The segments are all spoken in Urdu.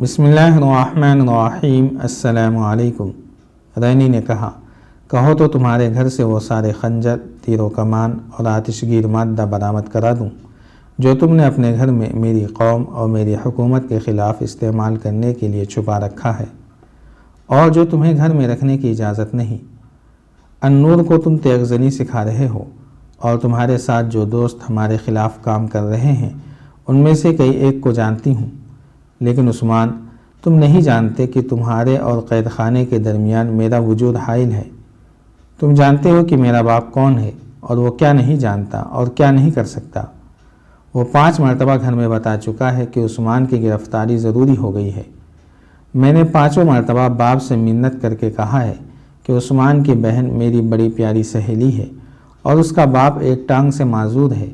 بسم اللہ الرحمن الرحیم۔ السلام علیکم۔ رینی نے کہا، کہو تو تمہارے گھر سے وہ سارے خنجر، تیر و کمان اور آتش گیر مادہ برآمد کرا دوں جو تم نے اپنے گھر میں میری قوم اور میری حکومت کے خلاف استعمال کرنے کے لیے چھپا رکھا ہے، اور جو تمہیں گھر میں رکھنے کی اجازت نہیں۔ النور کو تم تیغ زنی سکھا رہے ہو، اور تمہارے ساتھ جو دوست ہمارے خلاف کام کر رہے ہیں ان میں سے کئی ایک کو جانتی ہوں، لیکن عثمان، تم نہیں جانتے کہ تمہارے اور قید خانے کے درمیان میرا وجود حائل ہے۔ تم جانتے ہو کہ میرا باپ کون ہے اور وہ کیا نہیں جانتا اور کیا نہیں کر سکتا۔ وہ 5 مرتبہ گھر میں بتا چکا ہے کہ عثمان کی گرفتاری ضروری ہو گئی ہے۔ میں نے 5 مرتبہ باپ سے منت کر کے کہا ہے کہ عثمان کی بہن میری بڑی پیاری سہیلی ہے اور اس کا باپ ایک ٹانگ سے معذور ہے۔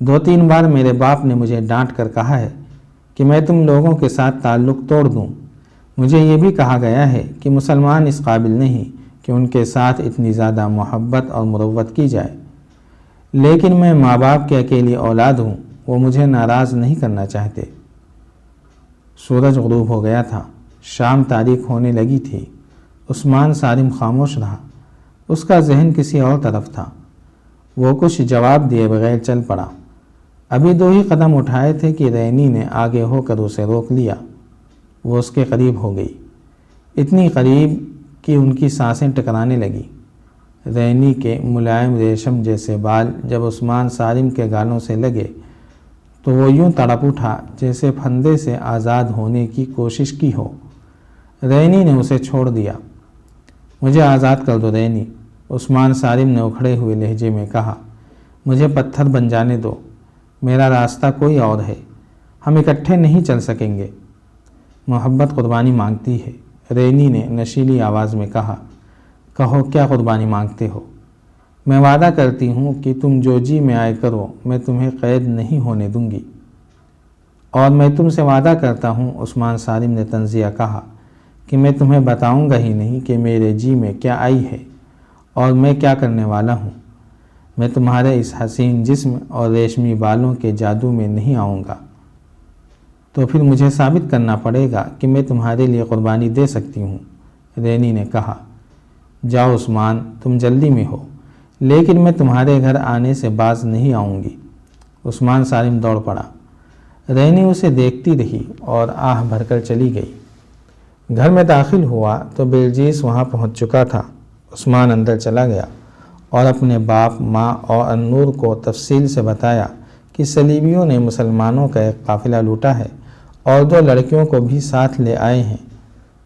2-3 بار میرے باپ نے مجھے ڈانٹ کر کہا ہے کہ میں تم لوگوں کے ساتھ تعلق توڑ دوں۔ مجھے یہ بھی کہا گیا ہے کہ مسلمان اس قابل نہیں کہ ان کے ساتھ اتنی زیادہ محبت اور مروت کی جائے، لیکن میں ماں باپ کی اکیلی اولاد ہوں، وہ مجھے ناراض نہیں کرنا چاہتے۔ سورج غروب ہو گیا تھا، شام تاریک ہونے لگی تھی۔ عثمان صارم خاموش رہا، اس کا ذہن کسی اور طرف تھا۔ وہ کچھ جواب دیے بغیر چل پڑا۔ ابھی 2 ہی قدم اٹھائے تھے کہ رینی نے آگے ہو کر اسے روک لیا۔ وہ اس کے قریب ہو گئی، اتنی قریب کہ ان کی سانسیں ٹکرانے لگی۔ رینی کے ملائم ریشم جیسے بال جب عثمان صارم کے گالوں سے لگے تو وہ یوں تڑپ اٹھا جیسے پھندے سے آزاد ہونے کی کوشش کی ہو۔ رینی نے اسے چھوڑ دیا۔ مجھے آزاد کر دو رینی، عثمان صارم نے اکھڑے ہوئے لہجے میں کہا۔ مجھے پتھر بن جانے دو، میرا راستہ کوئی اور ہے، ہم اکٹھے نہیں چل سکیں گے۔ محبت قربانی مانگتی ہے، رینی نے نشیلی آواز میں کہا۔ کہو کیا قربانی مانگتے ہو؟ میں وعدہ کرتی ہوں کہ تم جو جی میں آئے کرو، میں تمہیں قید نہیں ہونے دوں گی۔ اور میں تم سے وعدہ کرتا ہوں، عثمان صارم نے طنزیہ کہا، کہ میں تمہیں بتاؤں گا ہی نہیں کہ میرے جی میں کیا آئی ہے اور میں کیا کرنے والا ہوں۔ میں تمہارے اس حسین جسم اور ریشمی بالوں کے جادو میں نہیں آؤں گا، تو پھر مجھے ثابت کرنا پڑے گا کہ میں تمہارے لیے قربانی دے سکتی ہوں۔ رینی نے کہا، جاؤ عثمان، تم جلدی میں ہو، لیکن میں تمہارے گھر آنے سے باز نہیں آؤں گی۔ عثمان صارم دوڑ پڑا۔ رینی اسے دیکھتی رہی اور آہ بھر کر چلی گئی۔ گھر میں داخل ہوا تو بلجیس وہاں پہنچ چکا تھا۔ عثمان اندر چلا گیا اور اپنے باپ، ماں اور النور کو تفصیل سے بتایا کہ صلیبیوں نے مسلمانوں کا ایک قافلہ لوٹا ہے اور 2 لڑکیوں کو بھی ساتھ لے آئے ہیں۔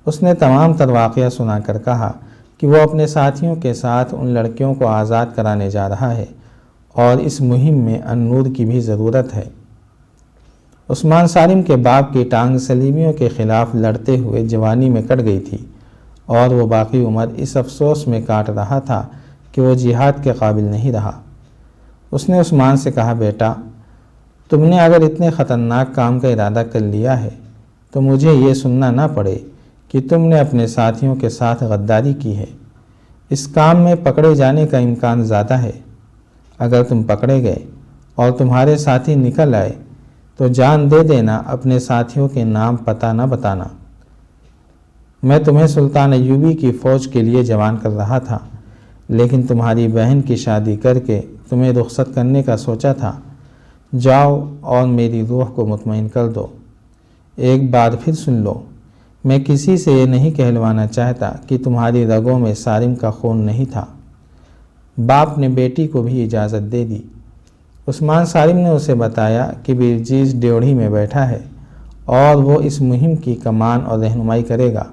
اس نے تمام تر واقعہ سنا کر کہا کہ وہ اپنے ساتھیوں کے ساتھ ان لڑکیوں کو آزاد کرانے جا رہا ہے اور اس مہم میں النور کی بھی ضرورت ہے۔ عثمان صارم کے باپ کی ٹانگ صلیبیوں کے خلاف لڑتے ہوئے جوانی میں کٹ گئی تھی، اور وہ باقی عمر اس افسوس میں کاٹ رہا تھا کہ وہ جہاد کے قابل نہیں رہا۔ اس نے عثمان سے کہا، بیٹا، تم نے اگر اتنے خطرناک کام کا ارادہ کر لیا ہے تو مجھے یہ سننا نہ پڑے کہ تم نے اپنے ساتھیوں کے ساتھ غداری کی ہے۔ اس کام میں پکڑے جانے کا امکان زیادہ ہے۔ اگر تم پکڑے گئے اور تمہارے ساتھی نکل آئے تو جان دے دینا، اپنے ساتھیوں کے نام پتہ نہ بتانا۔ میں تمہیں سلطان ایوبی کی فوج کے لیے جوان کر رہا تھا، لیکن تمہاری بہن کی شادی کر کے تمہیں رخصت کرنے کا سوچا تھا۔ جاؤ اور میری روح کو مطمئن کر دو۔ ایک بار پھر سن لو، میں کسی سے یہ نہیں کہلوانا چاہتا کہ تمہاری رگوں میں صارم کا خون نہیں تھا۔ باپ نے بیٹی کو بھی اجازت دے دی۔ عثمان صارم نے اسے بتایا کہ بلجیس ڈیوڑھی میں بیٹھا ہے اور وہ اس مہم کی کمان اور رہنمائی کرے گا۔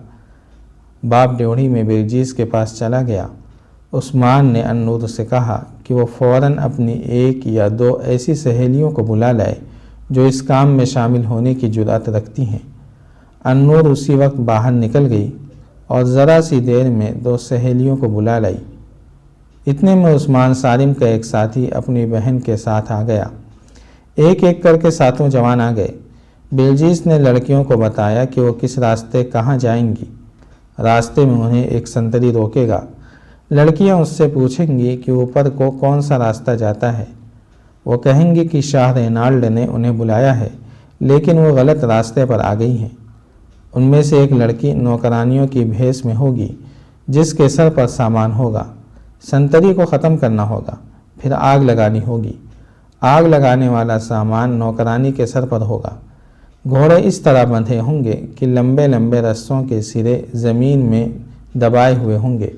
باپ ڈیوڑھی میں بلجیس کے پاس چلا گیا۔ عثمان نے النور سے کہا کہ وہ فوراً اپنی 1 یا 2 ایسی سہیلیوں کو بلا لائے جو اس کام میں شامل ہونے کی جرأت رکھتی ہیں۔ النور اسی وقت باہر نکل گئی اور ذرا سی دیر میں 2 سہیلیوں کو بلا لائی۔ اتنے میں عثمان صارم کا ایک ساتھی اپنی بہن کے ساتھ آ گیا۔ ایک ایک کر کے 7 جوان آ گئے۔ بلجیس نے لڑکیوں کو بتایا کہ وہ کس راستے کہاں جائیں گی۔ راستے میں انہیں ایک سنتری روکے گا۔ لڑکیاں اس سے پوچھیں گی کہ اوپر کو کون سا راستہ جاتا ہے۔ وہ کہیں گی کہ شاہ رینالڈ نے انہیں بلایا ہے، لیکن وہ غلط راستے پر آ گئی ہیں۔ ان میں سے ایک لڑکی نوکرانیوں کی بھیس میں ہوگی جس کے سر پر سامان ہوگا۔ سنتری کو ختم کرنا ہوگا، پھر آگ لگانی ہوگی۔ آگ لگانے والا سامان نوکرانی کے سر پر ہوگا۔ گھوڑے اس طرح بندھے ہوں گے کہ لمبے لمبے رسوں کے سرے زمین میں دبائے ہوئے ہوں گے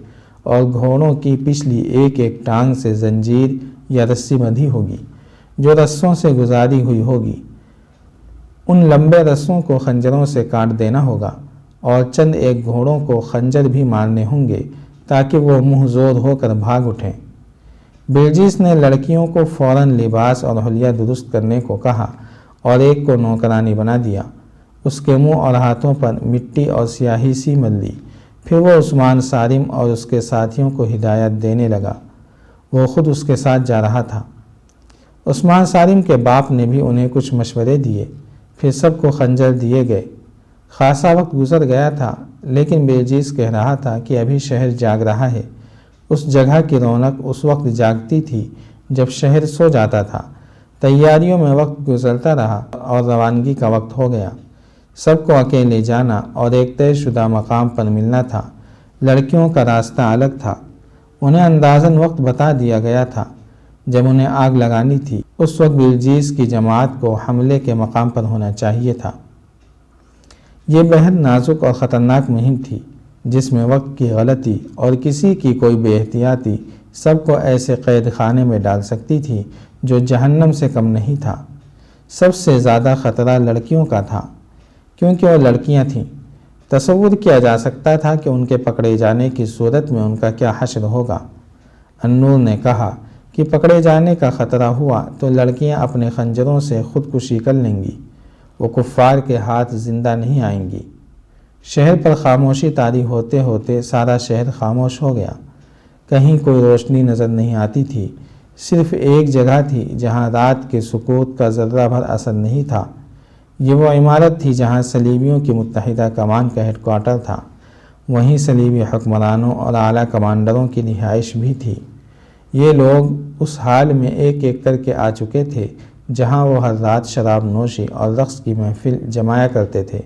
اور گھوڑوں کی پچھلی ایک ایک ٹانگ سے زنجیر یا رسی بندھی ہوگی جو رسوں سے گزاری ہوئی ہوگی۔ ان لمبے رسوں کو خنجروں سے کاٹ دینا ہوگا اور چند ایک گھوڑوں کو خنجر بھی مارنے ہوں گے تاکہ وہ منہ زور ہو کر بھاگ اٹھیں۔ بلجیس نے لڑکیوں کو فوراً لباس اور حلیہ درست کرنے کو کہا اور ایک کو نوکرانی بنا دیا۔ اس کے منہ اور ہاتھوں پر مٹی اور سیاہی سی مل لی۔ پھر وہ عثمان صارم اور اس کے ساتھیوں کو ہدایت دینے لگا۔ وہ خود اس کے ساتھ جا رہا تھا۔ عثمان صارم کے باپ نے بھی انہیں کچھ مشورے دیے، پھر سب کو خنجر دیے گئے۔ خاصا وقت گزر گیا تھا، لیکن بلجیس کہہ رہا تھا کہ ابھی شہر جاگ رہا ہے۔ اس جگہ کی رونق اس وقت جاگتی تھی جب شہر سو جاتا تھا۔ تیاریوں میں وقت گزرتا رہا اور روانگی کا وقت ہو گیا۔ سب کو اکیلے جانا اور ایک طے شدہ مقام پر ملنا تھا۔ لڑکیوں کا راستہ الگ تھا۔ انہیں اندازاً وقت بتا دیا گیا تھا جب انہیں آگ لگانی تھی۔ اس وقت بلجیس کی جماعت کو حملے کے مقام پر ہونا چاہیے تھا۔ یہ بہت نازک اور خطرناک مہم تھی جس میں وقت کی غلطی اور کسی کی کوئی بے احتیاطی سب کو ایسے قید خانے میں ڈال سکتی تھی جو جہنم سے کم نہیں تھا۔ سب سے زیادہ خطرہ لڑکیوں کا تھا کیونکہ وہ لڑکیاں تھیں۔ تصور کیا جا سکتا تھا کہ ان کے پکڑے جانے کی صورت میں ان کا کیا حشر ہوگا۔ النور نے کہا کہ پکڑے جانے کا خطرہ ہوا تو لڑکیاں اپنے خنجروں سے خودکشی کر لیں گی۔ وہ کفار کے ہاتھ زندہ نہیں آئیں گی۔ شہر پر خاموشی طاری ہوتے ہوتے سارا شہر خاموش ہو گیا۔ کہیں کوئی روشنی نظر نہیں آتی تھی۔ صرف ایک جگہ تھی جہاں رات کے سکوت کا ذرہ بھر اثر نہیں تھا۔ یہ وہ عمارت تھی جہاں صلیبیوں کی متحدہ کمان کا ہیڈ کوارٹر تھا۔ وہیں صلیبی حکمرانوں اور اعلیٰ کمانڈروں کی رہائش بھی تھی۔ یہ لوگ اس حال میں ایک ایک کر کے آ چکے تھے جہاں وہ ہر رات شراب نوشی اور رقص کی محفل جمایا کرتے تھے۔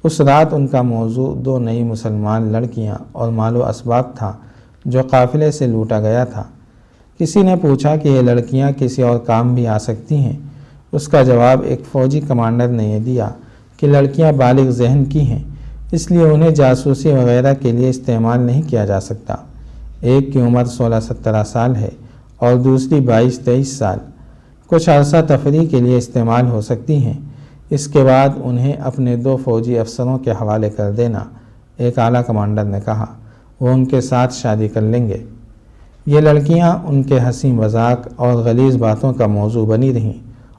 اس رات ان کا موضوع 2 نئی مسلمان لڑکیاں اور مال و اسباب تھا جو قافلے سے لوٹا گیا تھا۔ کسی نے پوچھا کہ یہ لڑکیاں کسی اور کام بھی آ سکتی ہیں؟ اس کا جواب ایک فوجی کمانڈر نے یہ دیا کہ لڑکیاں بالغ ذہن کی ہیں، اس لیے انہیں جاسوسی وغیرہ کے لیے استعمال نہیں کیا جا سکتا۔ ایک کی عمر 16-17 سال ہے اور دوسری 22-23 سال۔ کچھ عرصہ تفریح کے لیے استعمال ہو سکتی ہیں، اس کے بعد انہیں اپنے 2 فوجی افسروں کے حوالے کر دینا۔ ایک اعلیٰ کمانڈر نے کہا، وہ ان کے ساتھ شادی کر لیں گے۔ یہ لڑکیاں ان کے ہنسی مذاق اور غلیظ باتوں کا موضوع بنی رہیں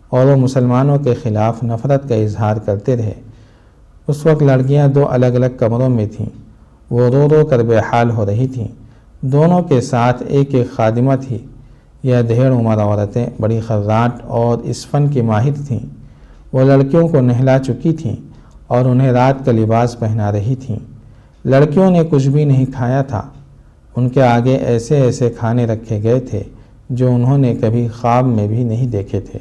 اور وہ مسلمانوں کے خلاف نفرت کا اظہار کرتے رہے۔ اس وقت لڑکیاں 2 الگ الگ کمروں میں تھیں۔ وہ رو رو کر بے حال ہو رہی تھیں۔ دونوں کے ساتھ ایک ایک خادمہ تھی۔ یہ ادھیڑ عمر عورتیں بڑی خراٹ اور اس فن کی ماہر تھیں۔ وہ لڑکیوں کو نہلا چکی تھیں اور انہیں رات کا لباس پہنا رہی تھیں۔ لڑکیوں نے کچھ بھی نہیں کھایا تھا۔ ان کے آگے ایسے ایسے کھانے رکھے گئے تھے جو انہوں نے کبھی خواب میں بھی نہیں دیکھے تھے،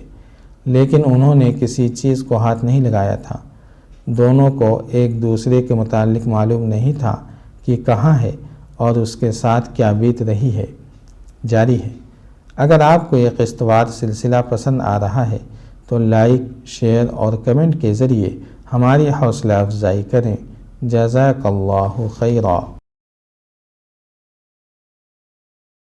لیکن انہوں نے کسی چیز کو ہاتھ نہیں لگایا تھا۔ دونوں کو ایک دوسرے کے متعلق معلوم نہیں تھا کہ کہاں ہے اور اس کے ساتھ کیا بیت رہی ہے۔ جاری ہے۔ اگر آپ کو یہ قسط وار سلسلہ پسند آ رہا ہے تو لائک، شیئر اور کمنٹ کے ذریعے ہماری حوصلہ افزائی کریں۔ جزاک اللہ خیرا۔